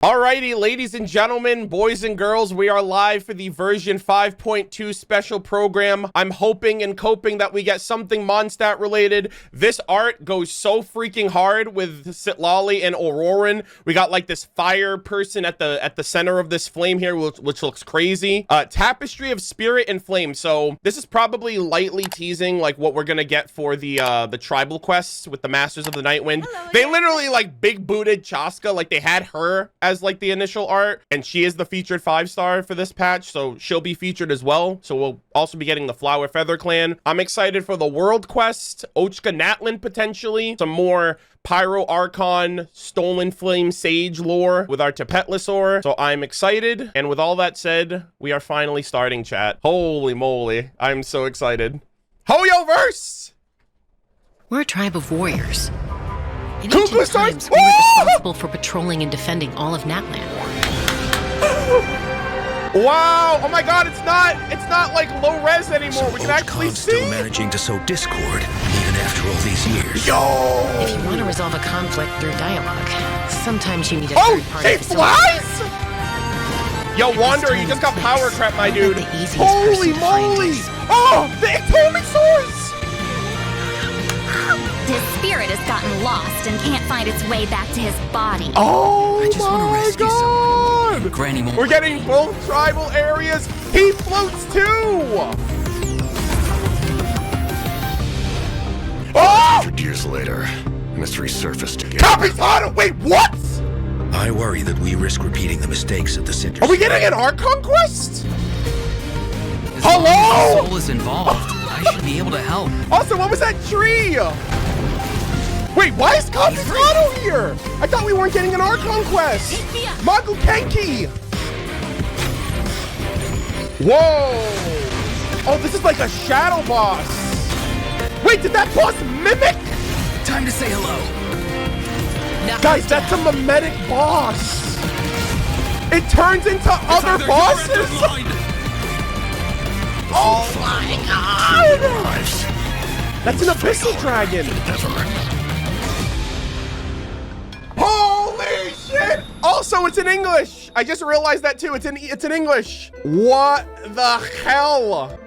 Alrighty, ladies and gentlemen, boys and girls, we are live for the version 5.2 special program. I'm hoping and coping that we get something Mondstadt related. This art goes so freaking hard with Sitlali and Auroran. We got like this fire person at the center of this flame here, which looks crazy. Tapestry of Spirit and Flame. So this is probably lightly teasing like what we're gonna get for the tribal quests with the Masters of the Nightwind. They literally like big booted Chaska, like they had her as like the initial art, and she is the featured 5-star for this patch, so she'll be featured as well. So we'll also be getting the Flower Feather clan. I'm excited for the world quest, Ochkanatlan potentially, some more Pyro Archon, Stolen Flame Sage lore with our Tapetlisaur. So I'm excited, and with all that said, we are finally starting, chat. Holy moly, I'm so excited. Hoyoverse! We're a tribe of warriors. In Cuckoo ancient stars? times, we were responsible for patrolling and defending all of Natlan. Wow! Oh my god, it's not like low res anymore. So we can actually Ochkon's see. still managing to sow discord even after all these years. Yo! If you want to resolve a conflict through dialogue, sometimes you need a Oh, third party it facilitator. flies! Yo, Wanderer, you just got Please. power crap, my I'm dude. not the easiest Holy person to find moly! this. Oh, the Ectomisaurs! His spirit has gotten lost and can't find its way back to his body. Oh I just want to my rescue god! someone. Granny won't We're let getting me. both tribal areas. He floats too! Oh! 100 years later, and it's resurfaced again. Capitano! Wait, what? I worry that we risk repeating the mistakes at the center. Are we getting an Archon quest? As long as Hello? the soul is involved, I should be able to help. Also, what was that tree? Wait, why is Capitano here? I thought we weren't getting an Archon quest. Magu Kenki. Whoa. Oh, this is like a shadow boss. Wait, did that boss mimic? Time to say hello. Guys, that's a mimetic boss. It turns into other bosses. Oh my god. Lives. That's an abyssal dragon. Ever. Holy shit! Also, it's in English. I just realized that too. It's in English. What the hell?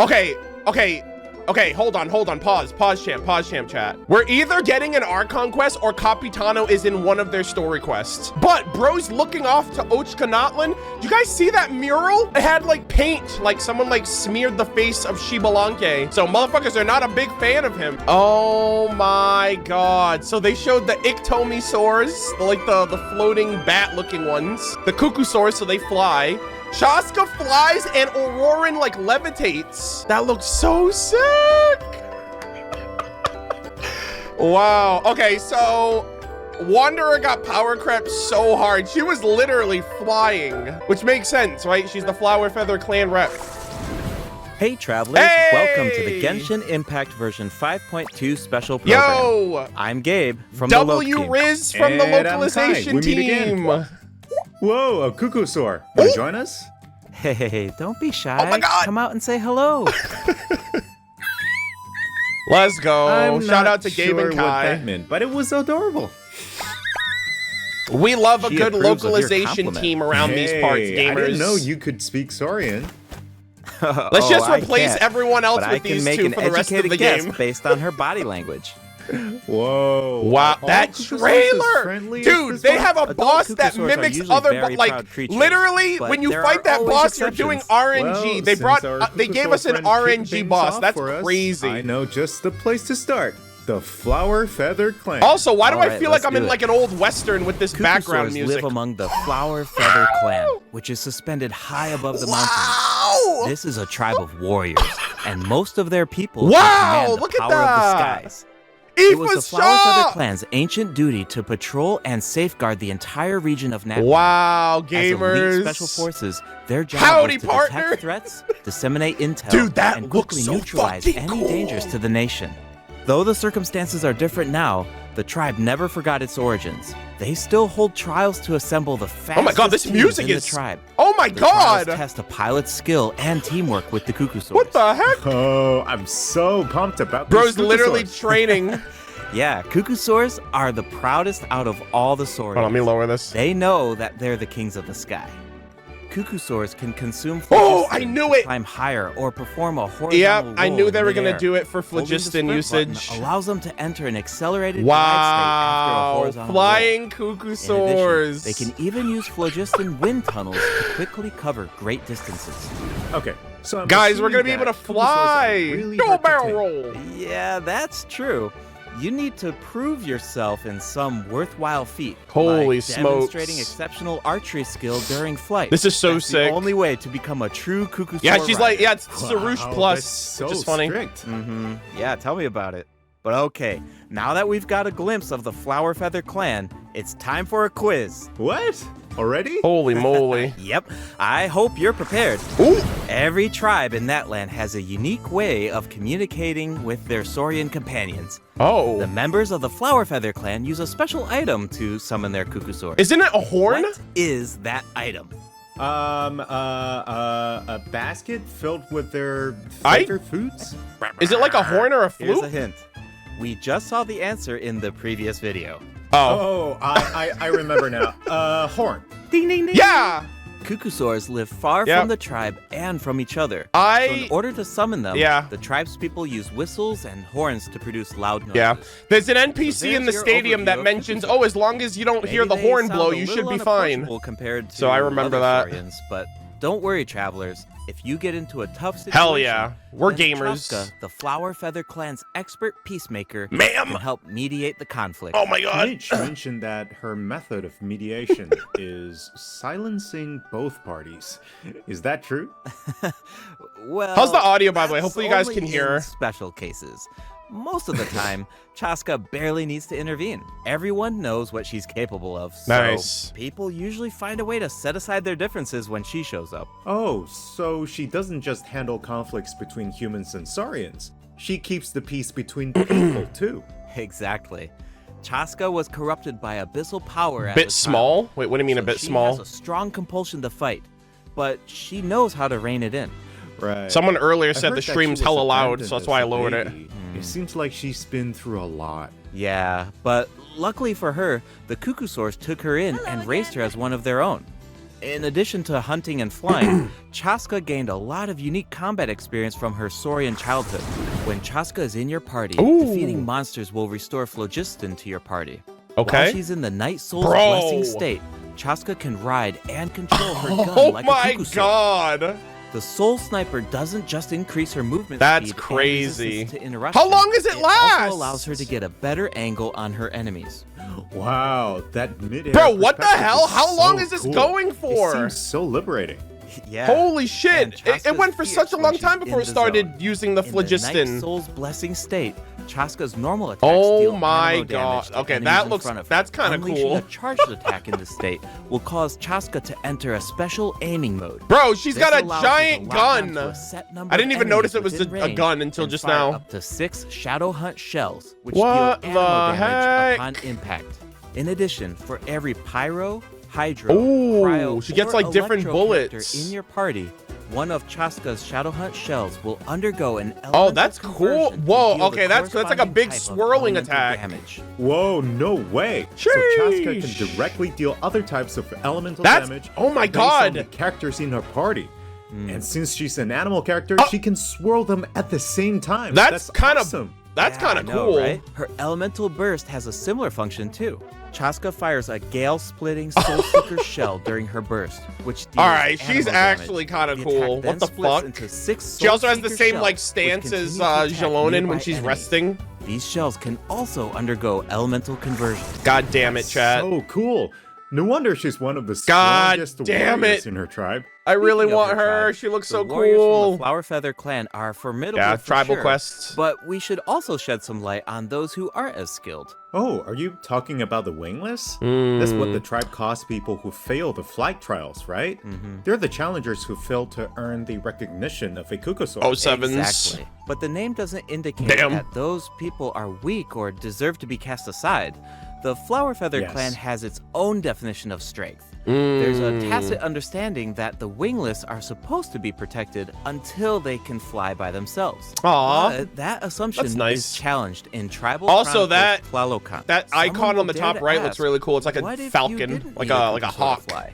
Okay, hold on. Pause champ chat. We're either getting an Archon quest or Capitano is in one of their story quests. But bro's looking off to Ochkanatlan. You guys see that mural? It had like paint, like someone like smeared the face of Shibalanke. So motherfuckers are not a big fan of him. Oh my god. So they showed the Ictomisaurs, like the floating bat looking ones. The Cuckoosaurs, so they fly. Chaska flies and Auroran like levitates. That looks so sick. Wow. Okay, so Wanderer got power crept so hard. She was literally flying, which makes sense, right? She's the Flower Feather clan rep. Hey travelers, Hey! welcome to the Genshin Impact version 5.2 special program. Yo! I'm Gabe from the Loc W team. Riz from the And I'm Kai. localization We meet again. team. Whoa, a Cuckoosaur. Want to join us? Hey, don't be shy. Oh my God. Come out and say hello. Let's go. I'm Shout not out to Gabe sure and what Kai. that meant, but it was adorable. We love a She good approves of your localization compliment. team around these parts, Hey, gamers. I didn't know you could speak Saurian. Let's just I replace can't, everyone else but with I can these make two an for the rest of educated the guess game. based on her body language. Whoa. Wow, All that Cuckoosaurs as trailer! friendly as Dude, this they one? have a Adult boss that Cuckoosaurs are mimics usually other, very like, proud creatures, literally, but when you there fight are that always boss, you're doing exceptions. RNG. Well, They brought, since our they gave us an Cuckoosaur friend kicked RNG things boss. off That's for us, crazy. I know just the place to start. The Flower Feather Clan. Also, why do I Alright, feel like let's I'm in do it. like an old Western with this background Cuckoosaurs music? live among the Flower Feather Clan, which is suspended high above the mountains. Wow! This is a tribe of warriors, and most of their people Wow, command the look at power of the that. skies. It was the Aoife's Flower Feather shop! Clan's ancient duty to patrol and safeguard the entire region of Natlan. Wow, As elite gamers. special forces, their job Howdy, was to partner. detect threats, disseminate intel, Dude, that and looks quickly so neutralize fucking any cool. dangers to the nation. Though the circumstances are different now, the tribe never forgot its origins. They still hold trials to assemble the fastest Oh my god, this teams music in is... the tribe. Oh my The trials god! test a pilot's skill and teamwork with the Cuckoosaurs. What the heck? Oh, I'm so pumped about Bro's this literally Cuckoosaur. training. Yeah, Cuckosaurs are the proudest out of all the saurians. Hold on, let me lower this. They know that they're the kings of the sky. Cuckosaurs can consume Oh, phlogiston I knew to it! climb higher or perform a horizontal Yep, I roll knew in they were going to midair. do it for Holding the phlogiston sprint usage. button allows them to enter an accelerated glide state after a Wow, horizontal flying roll. In Cuckosaurs. addition, they can even use phlogiston wind tunnels to quickly cover great distances. Okay, so I'm Guys, we're going to assuming be able to that Cuckosaurs fly. are really Go hard to barrel tame. roll. Yeah, that's true. You need to prove yourself in some worthwhile feat. Holy like smokes. demonstrating exceptional archery skill during flight. This is so That's sick. the only way to become a true Cuckoosaur Yeah, she's like, rider. yeah, it's Sarouche Wow, Plus, that's so which is funny. strict. Yeah, tell me about it. But okay, now that we've got a glimpse of the Flower Feather clan, it's time for a quiz. What? Already? Holy moly. Yep, I hope you're prepared. Ooh. Every tribe in that land has a unique way of communicating with their Saurian companions. The Oh. members of the Flower Feather clan use a special item to summon their Cuckoosaur. Isn't it a horn? What is that item? A basket filled with their I- favorite foods? Is it like a horn or a Here's flute? a hint. We just saw the answer in the previous video. Oh. Oh, I remember now. Horn. Ding ding ding. Yeah. Cuckoosaurs live far Yep. from the tribe and from each other. So in order to summon them, Yeah. the tribe's people use whistles and horns to produce loud noises. Yeah. There's an NPC So in the there's your stadium overview that of mentions, Cuckoosaur. oh, as long as you don't hear Maybe the they horn sound blow, a you little should be fine. unapproachable compared to So I remember other that. Saurians, but don't worry, travelers. If you get into a tough situation, Hell yeah. We're then gamers. Traska, the Flower Feather clan's expert peacemaker, Ma'am! can help mediate the conflict. Oh my god. Mitch mentioned that her method of mediation is silencing both parties. Is that true? Well, How's the audio, by the way? that's Hopefully you guys only can hear. in special cases. Most of the time, Chaska barely needs to intervene. Everyone knows what she's capable of, so Nice. people usually find a way to set aside their differences when she shows up. Oh, so she doesn't just handle conflicts between humans and saurians. She keeps the peace between people, too. Exactly. Chaska was corrupted by abyssal power as Bit a small? child, Wait, what do you mean a so bit she small? has a strong compulsion to fight, but she knows how to rein it in. Right. Someone earlier I said heard the that she stream's was hella loud, abandoned so that's as why I a lowered it. baby. It seems like she's been through a lot. Yeah, but luckily for her, the Cuckoosaurs took her in and raised her as one of their own. In addition to hunting and flying, Chaska gained a lot of unique combat experience from her Saurian childhood. When Chaska is in your party, Ooh. defeating monsters will restore phlogiston to your party. Okay. While she's in the Night Soul's Bro. blessing state, Chaska can ride and control her gun Oh like a my Cuckoosaur. god. The Soul Sniper doesn't just increase her movement That's speed and crazy. resistance to interruption. How long does it last? also allows her to get a better angle on her enemies. Wow, that mid-air Bro, what the perspective hell? is How long so is this cool. going for? It seems so liberating. Yeah. Holy And shit. It Chaska's went for such a fierce long when time she's before in it the started zone. using the In the Night phlogiston. Soul's blessing state, Chaska's normal attacks Oh deal my ammo damage god. to Okay, enemies that in looks front of her. that's kind of Unleashing cool. a charged attack in this state will cause Chaska to enter a special aiming mode. Bro, she's This got a allows her to giant lock onto gun. a set number I didn't of even notice it enemies was within a range gun until and just fire now. Up to 6 Shadow Hunt shells, which What deal the ammo heck? damage upon impact. In addition, for every pyro, hydro, Ooh, cryo, she gets, or like, different electro character bullets. in your party, one of Chaska's Shadow Hunt shells will undergo an Oh, elemental that's cool. conversion to Whoa, deal the okay, that's like a corresponding big type of swirling elemental attack. damage. Whoa, no way. So Chaska Sheesh. can directly deal other types of elemental That's- damage oh my based on God. the characters in her party. And since she's an animal character, Oh. she can swirl them at the same time. That's kind of awesome. that's Yeah, kind I of know, cool. right? Her elemental burst has a similar function too. Chaska fires a gale-splitting Soul Seeker shell during her burst, which deals All right, she's animal actually damage. kind of The cool. attack What then the splits fuck? into 6 She also has Soul the Seeker same like shells, which stance as continue to attack Jalonen when nearby she's enemies. resting. These shells can also undergo elemental conversion. God damn it, chat. So cool. No wonder she's one of the God strongest damn warriors it. in her tribe. I really Speaking of want her. tribe, She looks the so warriors from cool. the Flower Feather clan are formidable. Yeah, for tribal sure, quests. But we should also shed some light on those who aren't as skilled. Oh, are you talking about the wingless? That's what the Hmm. tribe calls people who fail the flight trials, right? They're the challengers who fail to earn the recognition of a Cuckosaur. Oh, sevens. Exactly. But the name doesn't indicate Damn. that those people are weak or deserve to be cast aside. the Flower Feather Yes. clan has its own definition of strength. There's a tacit understanding that the wingless are supposed to be protected until they can fly by themselves. Aw. But that assumption That's nice. is challenged in Tribal Also, Chronicles Tlalocan. That Someone icon will on the dare top to right looks ask, really cool. It's like what a if you falcon, didn't like need a Kukusor to hawk. fly?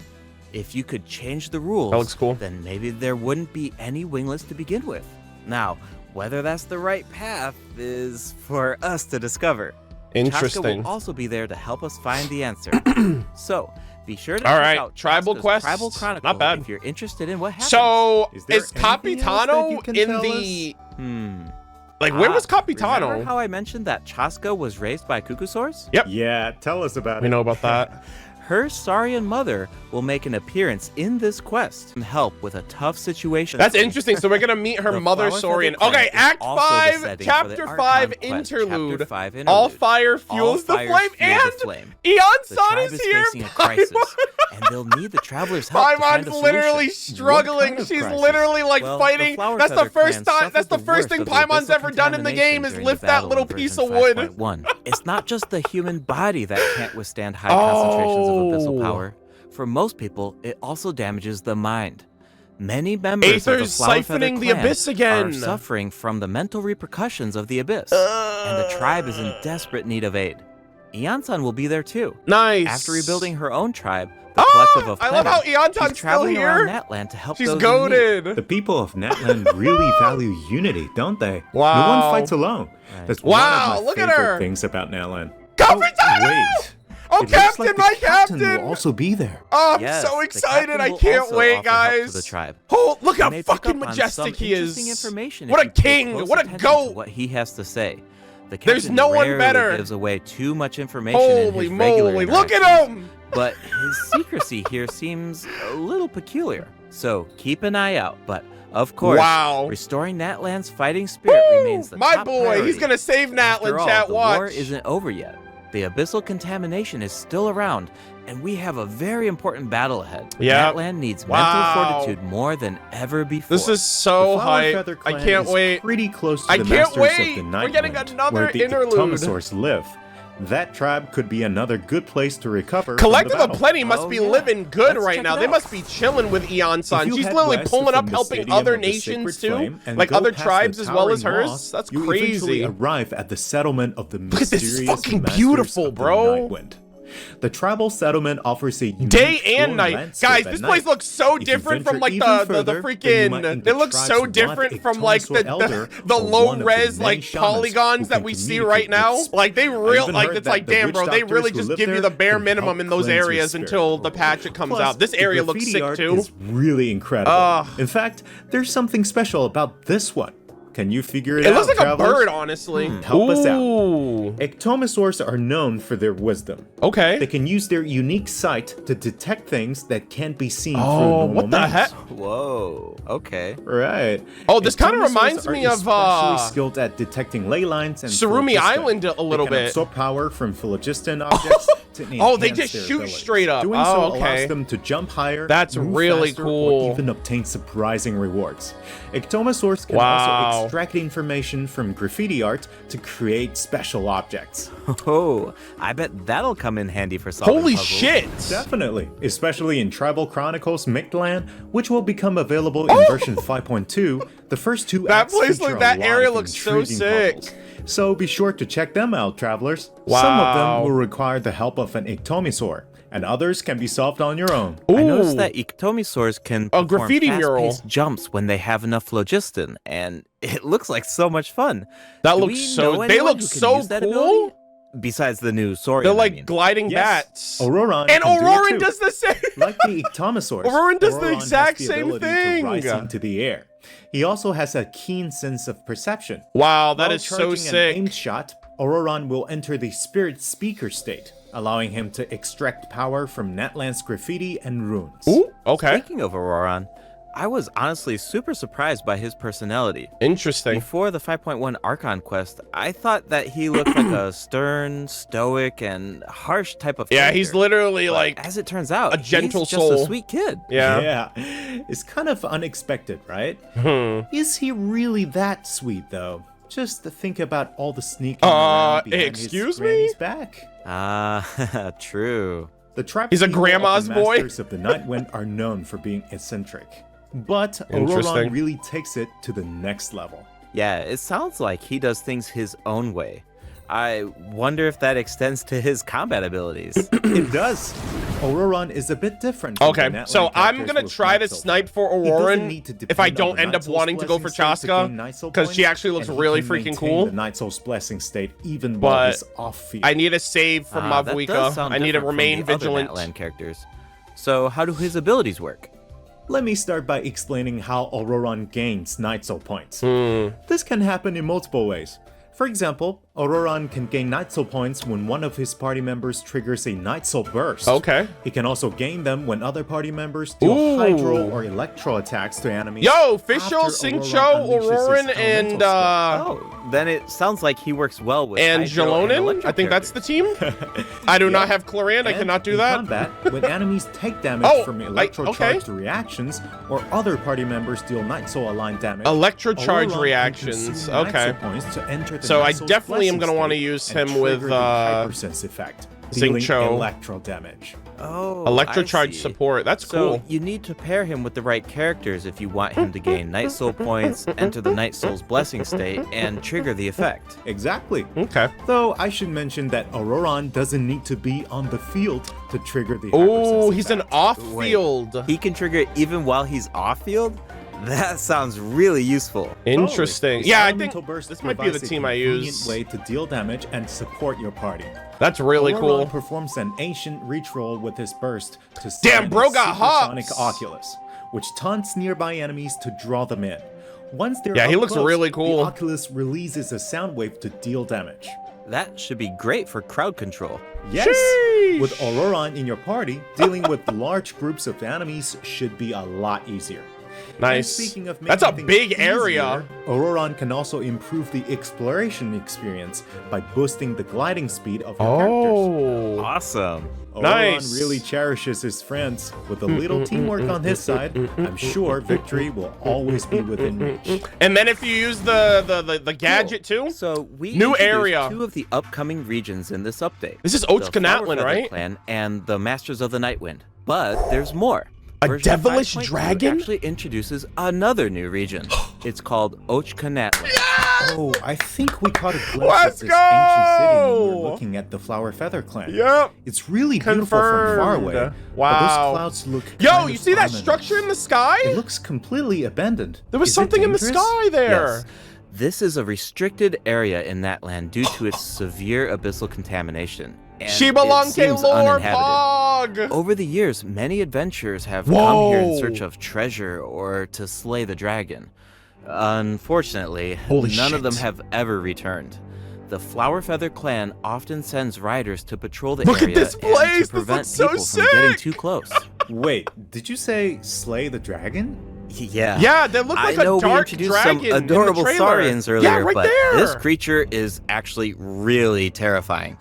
If you could change the rules, That looks cool. then maybe there wouldn't be any wingless to begin with. Now, whether that's the right path is for us to discover. Chaska Interesting. will also be there to help us find the answer. So, be sure to All check right, out Tribal Chaska's Quest. Tribal Chronicle Not bad. if you're interested in what happens. So, Is there is anything else that you Capitano can in tell the... Like, when was Remember Capitano? how I mentioned that Chaska was raised by Kukusaurs? Yep, Yeah, tell us about we it. know about that. Her Saurian mother will make an appearance in this quest and help with a tough situation. That's interesting. So we're gonna meet her The mother Flower Saurian. Feather Okay, Clan is Act also the 5, setting for the Chapter Archon 5 quest, interlude. Chapter 5 interlude. All fire fuels the fires flame, fuel and the flame. Eon The Sun tribe is is here. facing a crisis, and they'll need the travelers' help to find a Paimon's literally solution. struggling. What kind of She's crisis? literally like Well, fighting. the Flower That's the Feather first clan time. That's the suffered the first worst thing of the Paimon's abyssal ever done in the game is contamination during lift the that battle little in piece version of wood. 5.1. It's not just the human body that can't withstand high concentrations of abyssal power. For most people, it also damages the mind. Many members of the Aether's Flower Feather siphoning the clan abyss again. are suffering from the mental repercussions of the abyss, and the tribe is in desperate need of aid. Eon-san will be there too. Nice. After rebuilding her own tribe, the collective of I love how Plenty, Eon-san's she's traveling still around here. Natlan to help She's those in need. goated. The people of Natlan really value unity, don't they? Wow. No one fights alone. That's Wow, one of my look at favorite her. things about Natlan. Capitano! Wait. Oh, It looks Captain, like the my captain Captain! will also be there. Oh, I'm Yes, so the excited. captain I will can't also wait, offer help to guys. the tribe. Oh, look You how may pick fucking up on majestic some he is. interesting information What if a you pay king. close What a attention to goat. what he has to say. The There's captain no one rarely better. gives away too much information in Holy his regular moly. Look at interactions, him. But his secrecy here seems a little peculiar. So keep an eye out. But of course, Wow. restoring Natlan's fighting spirit Woo! remains the My top boy, priority. he's going to save After Natlan, all, chat. the Watch. war isn't over yet. The abyssal contamination is still around, and we have a very important battle ahead. Yep. Natlan needs Wow. mental fortitude more than ever before. This is so The Flower hype. Feather I clan can't is wait. pretty close to I the can't masters wait. of the We're getting Nightland, another where the interlude. Ictomosaurs live. That tribe could be another good place to recover. Collective from the of battle. Plenty must Oh, be yeah. living good Let's right check now. it They out. must be chilling with Eon-san. If you She's head literally west pulling from up, the helping Stadium other of the nations Sacred too, Flame and like go other past the tribes as well as towering hers. moss, That's you eventually crazy. arrive at the settlement of the Look at this, mysterious fucking masters beautiful, of the bro. Nightwind. The tribal settlement offers a unique Day and floor night. landscape Guys, at this night. place looks so If you different from venture like even the further, then you freaking might meet they the look tribe's so one different from like Ictomosaur elder the or low one of the res many like shamans polygons who that can we see communicate right now. with Like they I real even like heard it's that like the damn witch bro, they doctors really who just live give you there the bare can minimum help in those cleanse your areas spirit. until the patch it comes Plus, out. This the area looks graffiti sick art too. is really incredible. Ugh. In fact, there's something special about this one. Can you figure it It out, looks like travelers? a bird, honestly. Help us out. Ooh. Ictomosaurs are known for their wisdom. Okay. They can use their unique sight to detect things that can't be seen through Oh, normal what the means. heck? Whoa. Okay. Right. Oh, this kinda Ictomosaurs reminds are me of, especially skilled at detecting ley lines and Surumi phlogiston. Island a little They can bit. absorb power from phlogiston objects to Oh, they enhance just their shoot abilities. straight up. Doing Oh, so okay. allows them to jump higher, That's move really faster, cool. or even obtain surprising rewards. Ictomosaurs can Wow. also extract information from graffiti art to create special objects. Oh, I bet that'll come in handy for solving Holy puzzles. shit. Definitely, especially in Tribal Chronicles Mictlan, which will become available in version 5.2. The first two Oh! That acts place, feature like, a that lot area of looks so intriguing sick. puzzles. So be sure to check them out, travelers. Some of Wow. them will require the help of an Ictomosaur, and others can be solved on your own. I noticed Ooh. that Ictomosaurs can A perform graffiti mural. fast-paced jumps when they have enough phlogiston, and it looks like so much fun. That Do looks we so- know they anyone look who can so use that cool. ability? Besides the new Saurian, They're I like mean. gliding Yes. bats. Auroran And can do it Auroran too. does the same. Like the Ictomosaurs, Auroran does the Auroran has exact the same ability thing. To rise into the air. He also has a keen sense of perception. Wow, that While is so charging an sick. aimed shot, Auroran will enter the spirit speaker state, allowing him to extract power from Natlan's graffiti and runes. Ooh, okay. Speaking of Auroran, I was honestly super surprised by his personality. Interesting. Before the 5.1 Archon quest, I thought that he looked like a stern, stoic, and harsh type of Yeah, character. he's literally But like as it turns out, a gentle he's just soul. a sweet kid. yeah. It's kind of unexpected, right? Hmm. Is he really that sweet, though? Just think about all the sneaking around behind excuse his me? granny's back. Ah, true. The tribe He's a people grandma's of the boy? Masters of the Nightwind are known for being eccentric. But Interesting. Auroron really takes it to the next level. Yeah, it sounds like he does things his own way. I wonder if that extends to his combat abilities. It does. Auroron is a bit different. From the Okay, Natlan so I'm characters gonna with try to Night Soul. snipe for He doesn't Auroran need to if I depend on don't the end Night up Soul's wanting to go for blessing state to gain Chaska, Night Soul because she points, actually looks and he really can freaking maintain cool. The Night Soul's blessing state even while But he's off field. I need a save from That does Mavuika. sound I need to different from remain the other vigilant. Natlan characters. So how do his abilities work? Let me start by explaining how Auroran gains Night Soul points. Hmm. This can happen in multiple ways. For example, Auroran can gain Night Soul points when one of his party members triggers a Night Soul burst. Okay. He can also gain them when other party members deal Ooh. hydro or electro attacks to enemies. Yo, Official, after Singcho, unleashes his Auroran, elemental and skill. Oh, then it sounds like he works well with and Hydro and Jalonin? Electro I think that's the characters. team. I do not have Claran. I And cannot do in that. combat, when enemies take damage Oh, from okay. electro-charged reactions, or other party members deal Night Soul aligned damage, Electro-charge Auroran can reactions, consume Night okay. Soul points to enter the So Night I Soul's definitely am blessing gonna wanna state use and him with, trigger the Hypersense effect, dealing Xingqiu. electro damage. Oh, Electrocharge I see. support. That's So cool. you need to pair him with the right characters if you want him to gain Night Soul points, enter the Night Soul's blessing state, and trigger the effect. Exactly. Okay. Though I should mention that Auroran doesn't need to be on the field to trigger the Oh, Hypersense he's an effect. off-field. He can trigger it even while he's off field? That sounds really useful. Interesting. His Yeah, I think elemental burst this might be the provides a team I convenient use. way to deal damage and support your party. That's really Auroran cool. performs an ancient reach roll with his burst to Damn, summon bro a got supersonic hops. Oculus, which taunts nearby enemies to draw them in. Once they're Yeah, he up looks close, really cool. The Oculus releases a sound wave to deal damage. That should be great for crowd control. Yes! Sheesh. With Auroran in your party, dealing with large groups of enemies should be a lot easier. Nice. And speaking of That's a making big things area. easier, Auroran can also improve the exploration experience by boosting the gliding speed of your characters. Oh. Awesome. Auroran Nice. really cherishes his friends. With a little teamwork on his side, I'm sure victory will always be within reach. And then if you use the gadget too? So we New introduced area. 2 of the upcoming regions in this update. This is The Ochkanatlan, Flower Feather right? Clan and the Masters of the Nightwind. But there's more. A Version devilish 5.2 dragon? actually introduces another new region. It's called Ochkanatlan. Oh, I think we caught a glimpse Let's of this ancient city when we go! were looking at the Flower Feather Clan. Yep. It's really beautiful from far Confirmed. away. But Wow. those clouds look Yo, kind you of see that ominous. structure in the sky? It looks completely abandoned. There was Is it something in the dangerous? sky there. Yes. This is a restricted area in that land due to its severe abyssal contamination. And Shibelong it seems Lord uninhabited. Pog! Over the years, many adventurers have come here in Whoa. search of treasure or to slay the dragon. Unfortunately, Holy none of them shit. have ever returned. The Flower Feather Clan often sends riders to patrol the Look at area this and place! to This prevent looks so people from getting sick! too close. Wait, did you say slay the dragon? Yeah. Yeah, they look like I know a dark we introduced dragon some adorable in the trailer. saurians earlier, Yeah, right but there. this creature is actually really terrifying.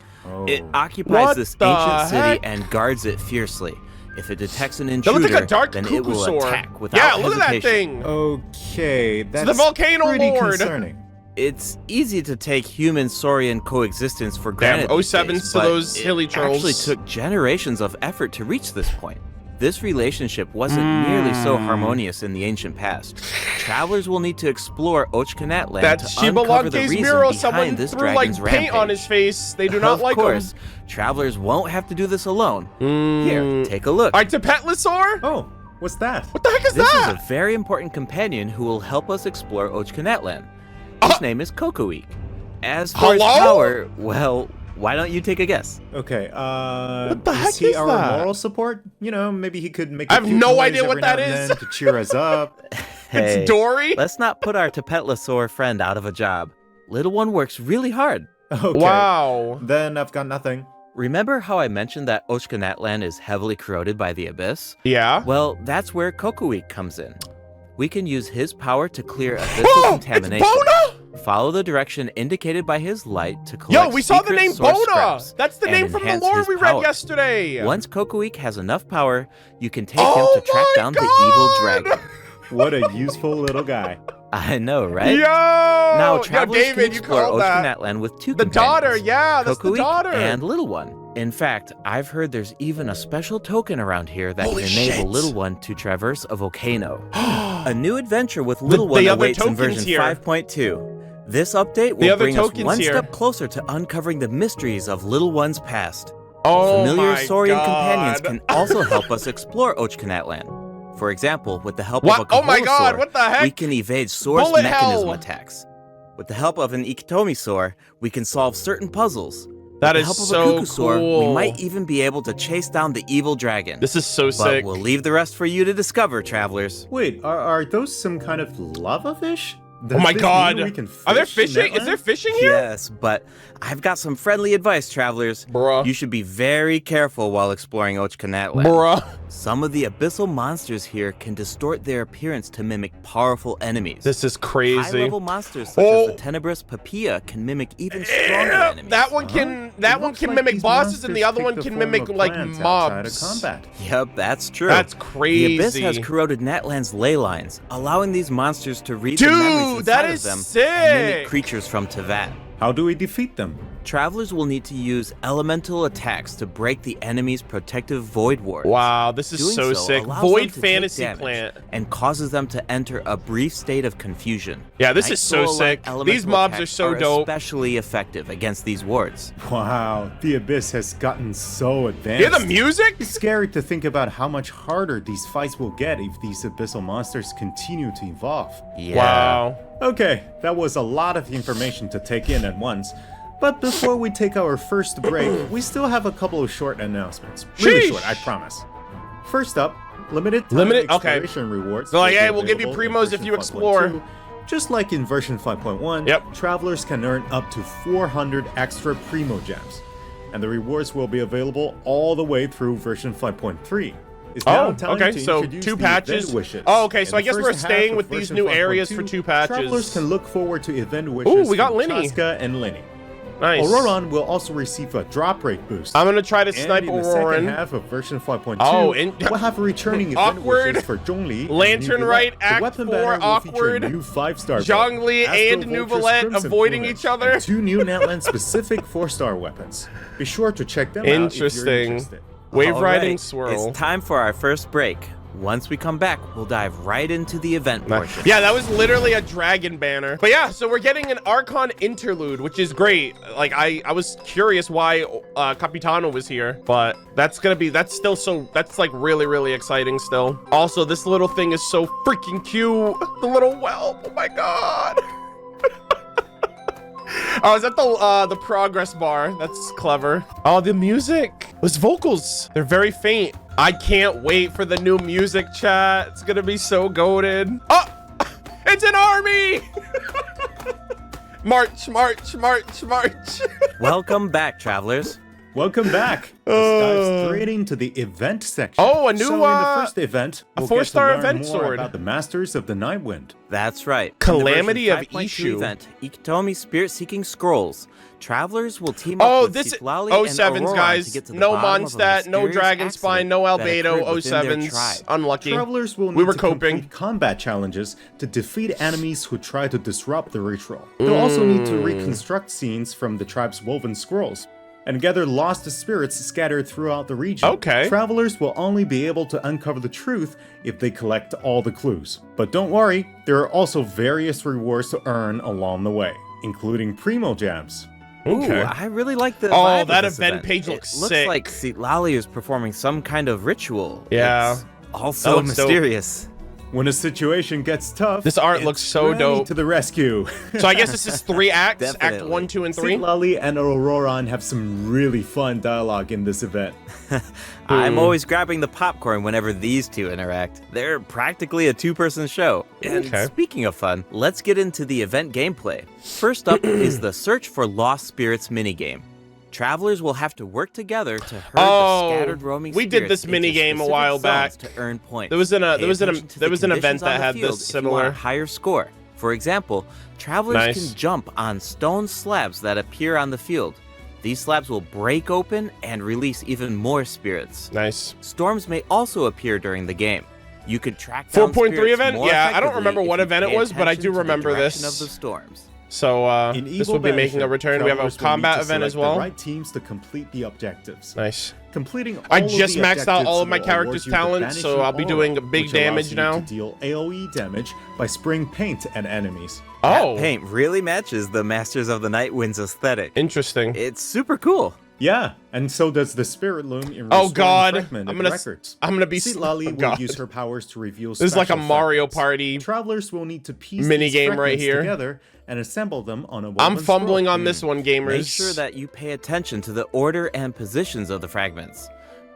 It Oh. occupies What this the ancient city heck? and guards it fiercely. If it detects an They intruder, look like a dark then it will cuckoo attack without Yeah, look at that hesitation. thing. Okay, that's the volcano pretty lord. concerning. It's easy to take human-saurian coexistence for Damn, granted. these 07s days, to but those it hilly trolls. actually took generations of effort to reach this point. This relationship wasn't nearly so harmonious in the ancient past. Travelers will need to explore Ochkanatlan That to uncover the Shibalanke's reason mural, behind someone this threw like dragon's paint on rampage. his face. They do not Of like course, him. travelers won't have to do this alone. Here, take a look. Alright, to Petlisaur? Oh, what's that? What the heck is This that? is a very important companion who will help us explore Ochkanatlan. His name is Kokoweek. As for his Hello? power, well, why don't you take a guess? Okay, What the heck is he is our that? moral support? You know, maybe he could make I a have cute no noise idea what every now that and is. then to cheer us up. Hey, It's Dory? let's not put our Tepetlosaur friend out of a job. Little one works really hard. Okay. Wow. Then I've got nothing. Remember how I mentioned that Ochkanatlan is heavily corroded by the abyss? Yeah. Well, that's where Kokoweek comes in. We can use his power to clear abyssal Oh, it's contamination. Bona! Follow the direction indicated by his light to collect Yo, we saw the secret name source Bona! scraps That's the and name from the enhance lore his we read power. yesterday. Once Kokoweek has enough power, you can take Oh him to track my down the evil God! dragon. What a useful little guy. I know, right? Yo! Now, Yo, travelers David, can you explore called that. Ochkanatlan with two The daughter, companions, yeah, that's the Kokoik daughter. and Little One. In fact, I've heard there's even a special token around here that Holy can enable shit. Little One to traverse a volcano. A new adventure with Little The One other awaits in tokens version here. 5.2. This update The will other bring us tokens one here. step closer to uncovering the mysteries of Little One's past. Oh Familiar my Saurian God. companions can also help us explore Ochkanatlan. For example, with the help What? of a Oh my God, Kaholosaur, what the heck? we can evade Soar's Bullet mechanism hell. attacks. With the help of an Ikitomisaur, we can solve certain puzzles. That With is the help so of a Kukusaur, cool. we might even be able to chase down the evil dragon. This is so but sick. we'll leave the rest for you to discover, travelers. Wait, are those some kind of lava fish? Oh my Does this God. mean we can Are there fish in fishing? Is Netland? there fishing here? Yes, but I've got some friendly advice, travelers. Bruh. You should be very careful while exploring Ochkanatlan. Bruh. Some of the abyssal monsters here can distort their appearance to mimic powerful enemies. This is crazy. High-level monsters such as the Tenebrous Papilla can mimic even stronger Yeah, enemies. that one can It looks like mimic these bosses and the monsters other take one the can form mimic of like plants outside of mobs. combat. Yep, that's true. That's The abyss crazy. has corroded Natlan's ley lines, allowing these monsters to read the Dude, memories that inside is of them sick. and mimic creatures from Tevat. How do we defeat them? Travelers will need to use elemental attacks to break the enemy's protective void wards. Wow, this is Doing so sick. allows Void them to take fantasy damage plant. and causes them to enter a brief state of confusion. Yeah, this Night is so Soul-like sick. elemental These mobs are attacks so dope. especially effective against these wards. Wow, the Abyss has gotten so advanced. Hear the music? It's scary to think about how much harder these fights will get if these abyssal monsters continue to evolve. Yeah. Wow. Okay, that was a lot of information to take in at once. But before we take our first break, we still have a couple of short announcements. Really Sheesh. short, I promise. First up, limited time Limited- okay. exploration rewards. They're like, will be hey, we'll give you available in primos if version you explore. 5.2. Just like in version 5.1, Yep. travelers can earn up to 400 extra primo gems. And the rewards will be available all the way through version 5.3. It's now Oh, time okay, to so introduce 2 the patches. event wishes. Oh, okay, so In I guess the we're first staying half with of these version new areas 5.2, for 2 patches. Travelers can look forward to event wishes we got from Linny. Chaska and Linny. Nice. Auroran will also receive a drop rate boost. I'm gonna try to And snipe in the second Auroran. half of version 5.2, Oh, we'll have a returning event Awkward. wishes for Zhongli. and Lantern Nuvolette. Right, The Act weapon 4, banner will feature awkward. a new 5-star Zhongli bow, and Astro Vulture's Nuvolette Crimson avoiding Plumage, each other. and 2 new Natland-specific 4-star weapons. Be sure to check them out if you're Interesting. interested. Wave All riding right, swirl. It's time for our first break. Once we come back, we'll dive right into the event portion. Yeah, that was literally a dragon banner. But yeah, so we're getting an Archon interlude, which is great. Like, I was curious why Capitano was here, but that's like really, really exciting still. Also, this little thing is so freaking cute. The little whelp, oh my God. Oh, is that the progress bar? That's clever. Oh, the music. Those vocals, they're very faint. I can't wait for the new music, chat. It's gonna be so goated. Oh, it's an army. March, march, march, march. Welcome back, travelers. Welcome back. Let's dive straight into the event section. Oh, a new, so in the first event, a we'll get to 4-star learn event more sword. about the Masters of the Nightwind. That's right. Calamity In the of version 5.2 Ishu. event, Ikitomi Spirit-Seeking Scrolls. Travelers will team up Oh, with this Citlali oh and sevens, Auroran guys. to get to the No bottom of a Mondstadt, no mysterious Dragon Spine, accident no that Albedo, occurred within their 07s. tribe. Unlucky. Travelers will need We were to coping. complete combat challenges to defeat enemies who try to disrupt the ritual. They'll also need to reconstruct scenes from the tribe's woven scrolls and gather lost spirits scattered throughout the region. Okay. Travelers will only be able to uncover the truth if they collect all the clues. But don't worry, there are also various rewards to earn along the way, including primo gems. Okay. Ooh, I really like the Oh, vibe of that this event page looks It looks sick. like Citlali is performing some kind of ritual. Yeah. It's That also looks dope. mysterious. When a situation gets tough, This art it's looks so Granny dope. to the rescue. So I guess this is 3 acts. Act Definitely. 1, 2, and 3. Citlali and Auroran have some really fun dialogue in this event. I'm always grabbing the popcorn whenever these two interact. They're practically a 2-person show. And Okay. speaking of fun, let's get into the event gameplay. First up is the Search for Lost Spirits minigame. Travelers will have to work together to herd Oh, the scattered roaming we did spirits this minigame into a specific while zones back. to earn points. There was an Pay attention to there the was an event conditions that on the had field this if you want a similar. higher score. For example, travelers Nice. can jump on stone slabs that appear on the field. These slabs will break open and release even more spirits. Nice. Storms may also appear during the game. You could track down 4.3 spirits event? more Yeah, I don't effectively remember if what you event it pay was, but I do attention to the remember direction this. of the storms. So In this Evil will be making a Banishment, return. We have a travelers will combat need to event as select well. The right teams to complete the objectives. Nice. Completing I all of just the maxed out all of objectives my will character's award you the talents, so Banishing I'll be Aura, doing big which allows damage you now. to deal AoE damage by spraying paint at enemies. Oh, That paint really matches the Masters of the Night Wind's aesthetic. interesting. It's super cool. Yeah, and so does the Spirit Loom in Oh restoring God, fragmented I'm gonna records. be. Lali Oh, will God. use her powers to reveal. This is like a special Mario fragments. Party Travelers will need to piece mini these game right fragments here. together and assemble them on a. I'm woven fumbling scroll. on this one, gamers. Make sure that you pay attention to the order and positions of the fragments.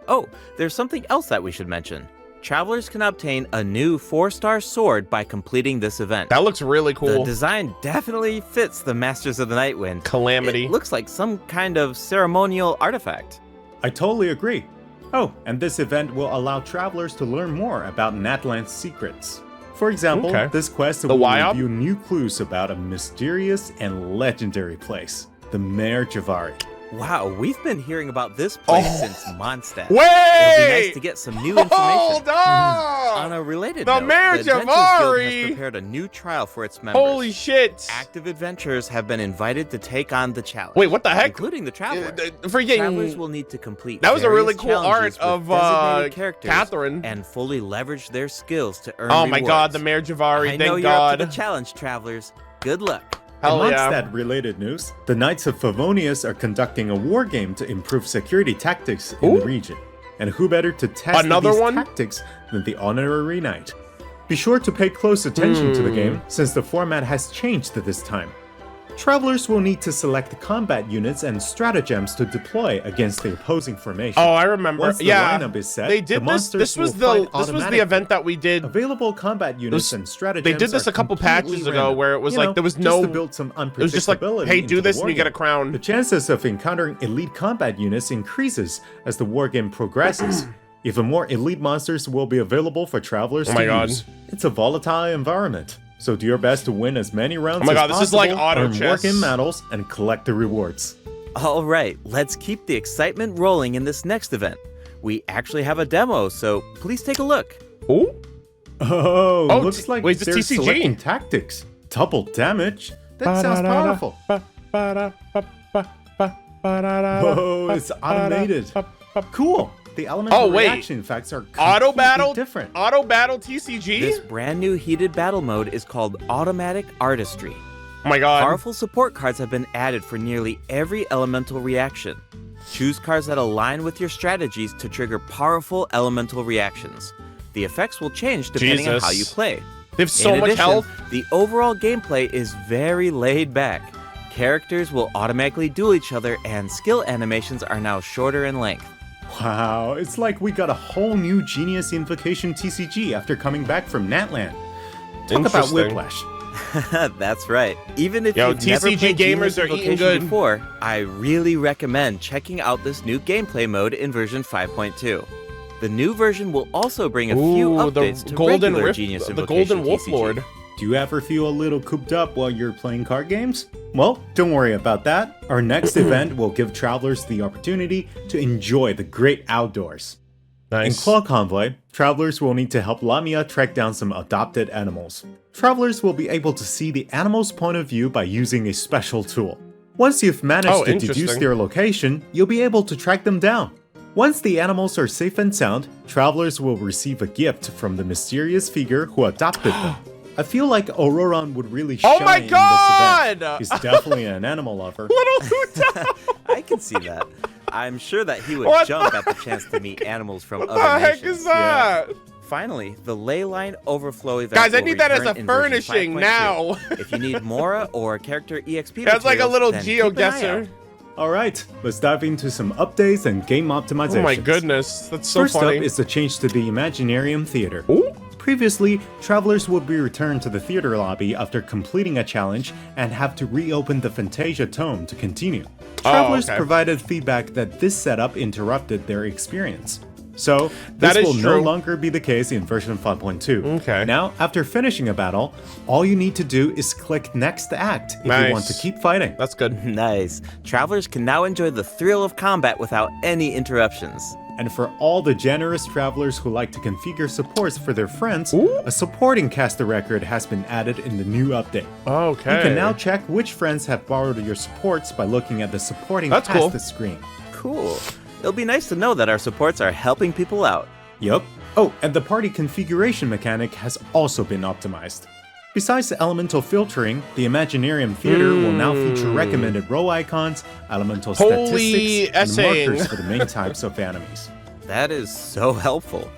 Oh, there's something else that we should mention. Travelers can obtain a new 4-star sword by completing this event. That looks really The cool. design definitely fits the Masters of the Night Wind. Calamity. It looks like some kind of ceremonial artifact. I totally agree. Oh, and this event will allow travelers to learn more about Natlan's secrets. For example, Okay. this quest The will Wyob? reveal new clues about a mysterious and legendary place, the Mare Javari. Wow, we've been hearing about this place Oh. since Mondstadt. Wait! It'll be nice to get some new information. Hold On on! a related The note, Mare the Adventures Guild Javari! has prepared a new trial for its members. Holy shit! Active adventurers have been invited to take on the challenge. Wait, what the heck? Including the traveler. Travelers Freaking. will need to complete That was a really various cool art challenges of with designated characters Catherine. and fully leverage their skills to earn Oh my God, rewards. the Mare Javari! I know Thank you're up to God! the challenge, travelers. Good luck. Hell Amongst yeah! that related news, the Knights of Favonius are conducting a war game to improve security tactics in the Ooh. region. And who better to test Another these one? tactics than the Honorary Knight? Be sure to pay close attention to the game, since the format has changed this time. Travelers will need to select combat units and stratagems to deploy against the opposing formation. Oh, I remember. Once the Yeah, lineup is set, they the did this. monsters This was will fight the automatically. event that we did. Available combat units and stratagems. They did this are a couple completely patches ago random. where it was You like know, there was just no. to build some unpredictability. It was just like, hey, into do the this and war you get a game. crown. The chances of encountering elite combat units increases as the war game progresses. Even more elite monsters will be available for travelers Oh my to God. use. It's a volatile environment, so do your best to win as many rounds Oh my as God, this is possible, like auto earn war chess. game medals, and collect the rewards. All right, let's keep the excitement rolling in this next event. We actually have a demo, so please take a look. Ooh. Oh, Oh, looks like wait, this they're TCG. selecting tactics. Double damage? That sounds powerful. Whoa, it's automated. Cool. The elemental Oh, wait. reaction effects are Auto completely battle. different. Auto battle TCG. This brand new heated battle mode is called Automatic Artistry. Oh my God. Powerful support cards have been added for nearly every elemental reaction. Choose cards that align with your strategies to trigger powerful elemental reactions. The effects will change depending on how you Jesus. play. They have so In much addition, health. the overall gameplay is very laid back. Characters will automatically duel each other, and skill animations are now shorter in length. Wow, it's like we got a whole new Genius Invocation TCG after coming back from Natlan. Talk about Interesting. whiplash. That's right. Even if Yo, you've never TCG played gamers Genius are eating Invocation good. before, I really recommend checking out this new gameplay mode in version 5.2. The new version will also bring a few Ooh, the updates to golden regular rift, Genius the Invocation golden wolf TCG. lord. Do you ever feel a little cooped up while you're playing card games? Well, don't worry about that. Our next event will give travelers the opportunity to enjoy the great outdoors. In Nice. Claw Convoy, travelers will need to help Lamia track down some adopted animals. Travelers will be able to see the animal's point of view by using a special tool. Once you've managed Oh, to deduce interesting. their location, you'll be able to track them down. Once the animals are safe and sound, travelers will receive a gift from the mysterious figure who adopted them. I feel like Auroron would really Oh shine my in this God! event. He's definitely an animal lover. Little Huta. I can see that. I'm sure that he would What jump at the chance to meet animals from What the other heck nations. is that? Finally, the ley line overflow event. Guys, I will need that as return a in version furnishing 5.2. now. If you need Mora or character EXP That's like a materials, little then keep an eye GeoGuessr. out. Alright, let's dive into some updates and game optimizations. Oh my goodness, that's so First funny. up is the change to the Imaginarium Theater. Ooh. Previously, travelers would be returned to the theater lobby after completing a challenge and have to reopen the Fantasia Tome to continue. Travelers okay. provided feedback that this setup interrupted their experience. So, That this is will no true. longer be the case in version 5.2. Okay. Now, after finishing a battle, all you need to do is click Next Act if you want to Nice. keep fighting. That's good. Nice. Travelers can now enjoy the thrill of combat without any interruptions. And for all the generous travelers who like to configure supports for their friends, a supporting caster record has been added in the new update. Okay. You can now check which friends have borrowed your supports by looking at the supporting That's past cool. the screen. Cool. It'll be nice to know that our supports are helping people out. Yup. Oh, and the party configuration mechanic has also been optimized. Besides the elemental filtering, the Imaginarium Theater will now feature recommended row icons, elemental Holy statistics, and essaying. markers for the main types of enemies. That is so helpful.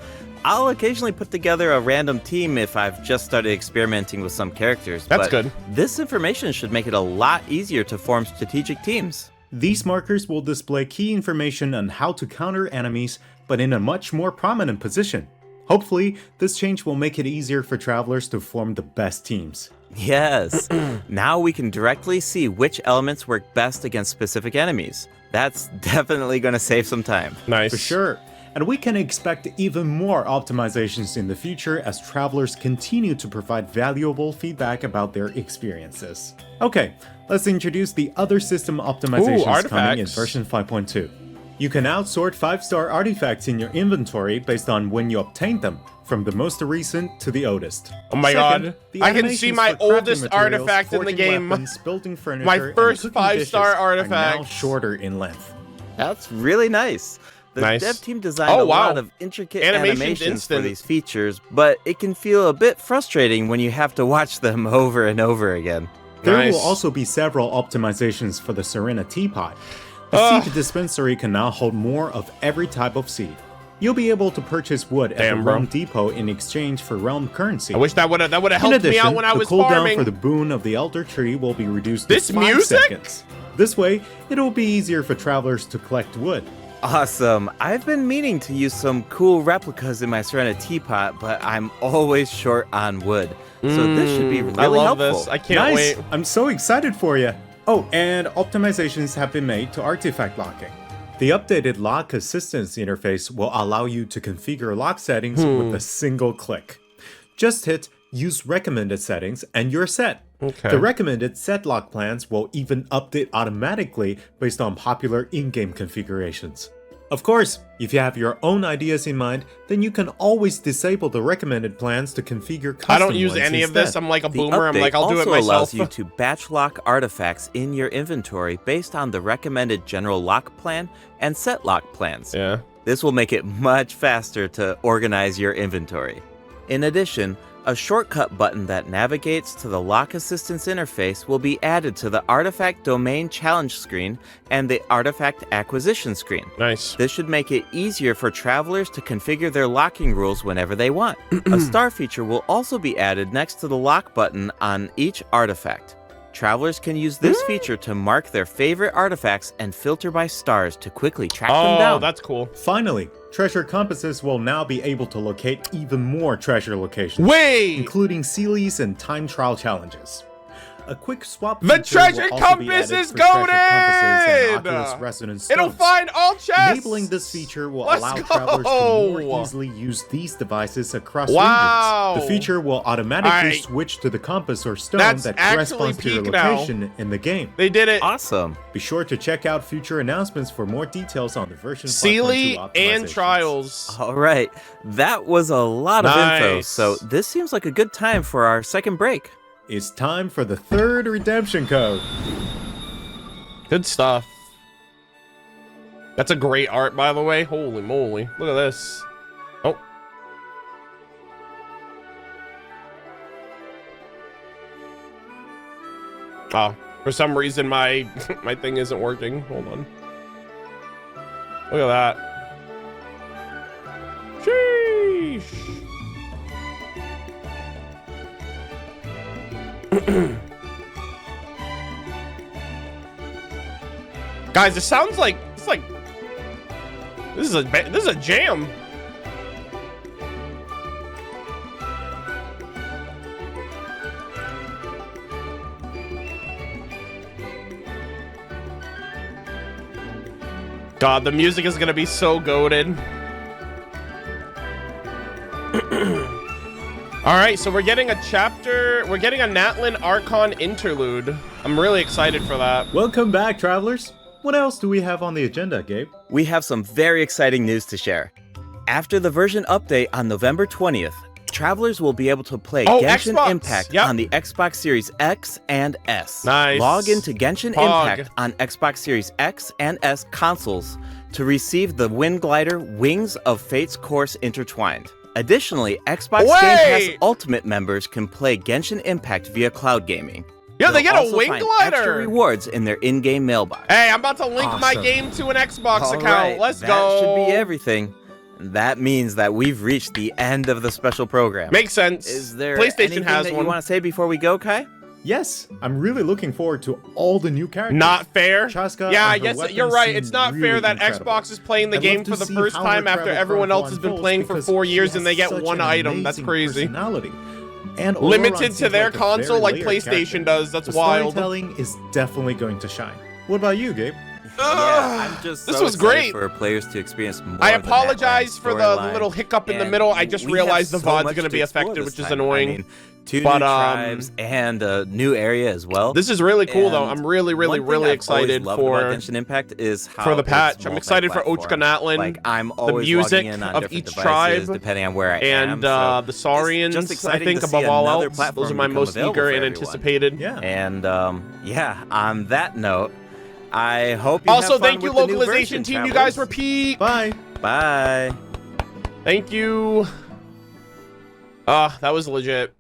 I'll occasionally put together a random team if I've just started experimenting with some characters. That's but good. This information should make it a lot easier to form strategic teams. These markers will display key information on how to counter enemies, but in a much more prominent position. Hopefully, this change will make it easier for travelers to form the best teams. Yes. Now we can directly see which elements work best against specific enemies. That's definitely going to save some time. Nice. For sure. And we can expect even more optimizations in the future as travelers continue to provide valuable feedback about their experiences. Okay, let's introduce the other system optimizations coming in artifacts. version 5.2. You can now sort 5-star artifacts in your inventory based on when you obtained them, from the most recent to the oldest. Oh my god. the I can see animations my for crafting oldest materials, artifact in the forging game. weapons, building furniture, My and first cooking 5-star dishes are now artifact. shorter in length. That's really nice. The Nice. dev team designed Oh, a wow. lot of intricate Animation's animations instant. for these features, but it can feel a bit frustrating when you have to watch them over and over again. There Nice. will also be several optimizations for the Serena teapot. The seed dispensary can now hold more of every type of seed. You'll be able to purchase wood at Damn, the bro. Realm Depot in exchange for Realm currency. I wish that would have in helped addition, me out when I was the cooldown farming. for the boon of the Elder Tree will be reduced This to 5 music? seconds. This way, it will be easier for travelers to collect wood. Awesome. I've been meaning to use some cool replicas in my Serena teapot, but I'm always short on wood. So this should be really I love helpful. this. I can't Nice! wait. I'm so excited for you! Oh, and optimizations have been made to artifact locking. The updated lock assistance interface will allow you to configure lock settings with a single click. Just hit Use Recommended Settings and you're set. Okay. The recommended set lock plans will even update automatically based on popular in-game configurations. Of course, if you have your own ideas in mind, then you can always disable the recommended plans to configure custom I don't use ones any of this. instead. I'm like a The boomer. I'm update like, I'll do it also myself. allows you to batch lock artifacts in your inventory based on the recommended general lock plan and set lock plans. Yeah. This will make it much faster to organize your inventory. In addition, a shortcut button that navigates to the lock assistance interface will be added to the Artifact Domain Challenge screen and the Artifact Acquisition screen. Nice. This should make it easier for travelers to configure their locking rules whenever they want. A star feature will also be added next to the lock button on each artifact. Travelers can use this feature to mark their favorite artifacts and filter by stars to quickly track them Oh, down. that's cool. Finally, treasure compasses will now be able to locate even more treasure locations, Wait! including Sealies and time trial challenges. A quick swap The feature will treasure also be compass added is for treasure compasses and goated! Oculus Resonance It'll stones. find all chests! Enabling this feature will Let's allow go! travelers to more easily use these devices across Wow! regions. The feature will automatically Alright. switch to the compass or stone That's that actually corresponds to your peak now. location in the game. They did it. Awesome. Be sure to check out future announcements for more details on the version 5.2 Sealy and optimizations. trials. All right, that was a lot of info, Nice. so this seems like a good time for our second break. It's time for the third redemption code. Good stuff. That's a great art, by the way. Holy moly. Look at this. Oh. Oh, for some reason my my thing isn't working. Hold on. Look at that. Sheesh. Guys, it sounds like it's like this is a jam. God, the music is gonna be so goated. All right, so we're getting a chapter. We're getting a Natlan Archon interlude. I'm really excited for that. Welcome back, travelers. What else do we have on the agenda, Gabe? We have some very exciting news to share. After the version update on November 20th, travelers will be able to play Genshin Xbox. Impact Yep. on the Xbox Series X and S. Nice. Log into Genshin Pog. Impact on Xbox Series X and S consoles to receive the Wind Glider Wings of Fate's Course Intertwined. Additionally, Xbox Game Pass Ultimate members can play Genshin Impact via cloud gaming. Yeah, they They'll get a also Wing find Glider. extra rewards in their in-game mailbox. Hey, I'm about to link my Awesome. game to an Xbox All account. right, Let's that go. should be everything. That means that we've reached the end of the special program. Makes sense. Is there PlayStation anything has that one. you want to say before we go, Kai? Yes, I'm really looking forward to all the new characters. Not fair. Chaska Yeah, and her yes, weapons you're right. seem It's not really fair that incredible. Xbox is playing the I'd game love to for the see first how her time after travel everyone else chronicle has been unfolds playing for because 4 she years and they has get such one an item. That's amazing crazy. personality. And Limited Ororon to seems their like a console very like layered PlayStation character. does. That's The wild. storytelling is definitely going to shine. What about you, Gabe? Yeah, I'm just This so was excited great. for players to experience more I of the apologize Netland for the storyline, little hiccup in the and middle. I just we realized the have so VOD's much going to be explore affected, this which is time. annoying. I mean, 2 But, new tribes and a new area as well. This is really cool, though. And I'm really, really, one thing really I've excited always loved about for Genshin Impact is how the it's patch. I'm excited for multi-platform. Ochkanatlan, Like I'm always music logging in on of different each devices, tribe, depending on where I and am. the It's Saurians, just I exciting think, to see above all another else. platform Those are my become most available eager for and everyone. anticipated. Yeah. And yeah, on that note, I hope you Also, have fun thank you, with the new localization version, team. You guys travelers. repeat. Bye. Bye. Thank you. That was legit.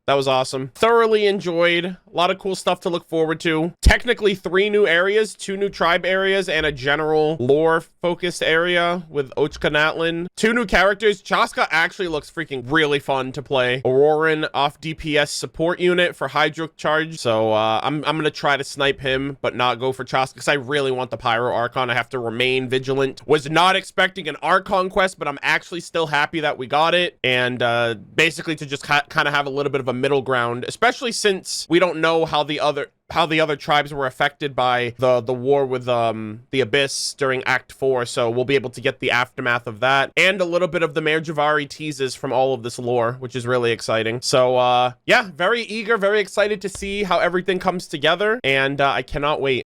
That was awesome. Thoroughly enjoyed. A lot of cool stuff to look forward to. Technically 3 new areas, 2 new tribe areas, and a general lore-focused area with Ochkanatlan. 2 new characters. Chaska actually looks freaking really fun to play. Auroran off DPS support unit for Hydro Charge. So I'm gonna try to snipe him, but not go for Chaska because I really want the Pyro Archon. I have to remain vigilant. Was not expecting an Archon quest, but I'm actually still happy that we got it. And basically to just kind of have a little bit of a middle ground, especially since we don't know how the other tribes were affected by the war with the Abyss during Act 4, so we'll be able to get the aftermath of that and a little bit of the Mayor Javari teases from all of this lore, which is really exciting. So yeah, very eager, very excited to see how everything comes together, and I cannot wait.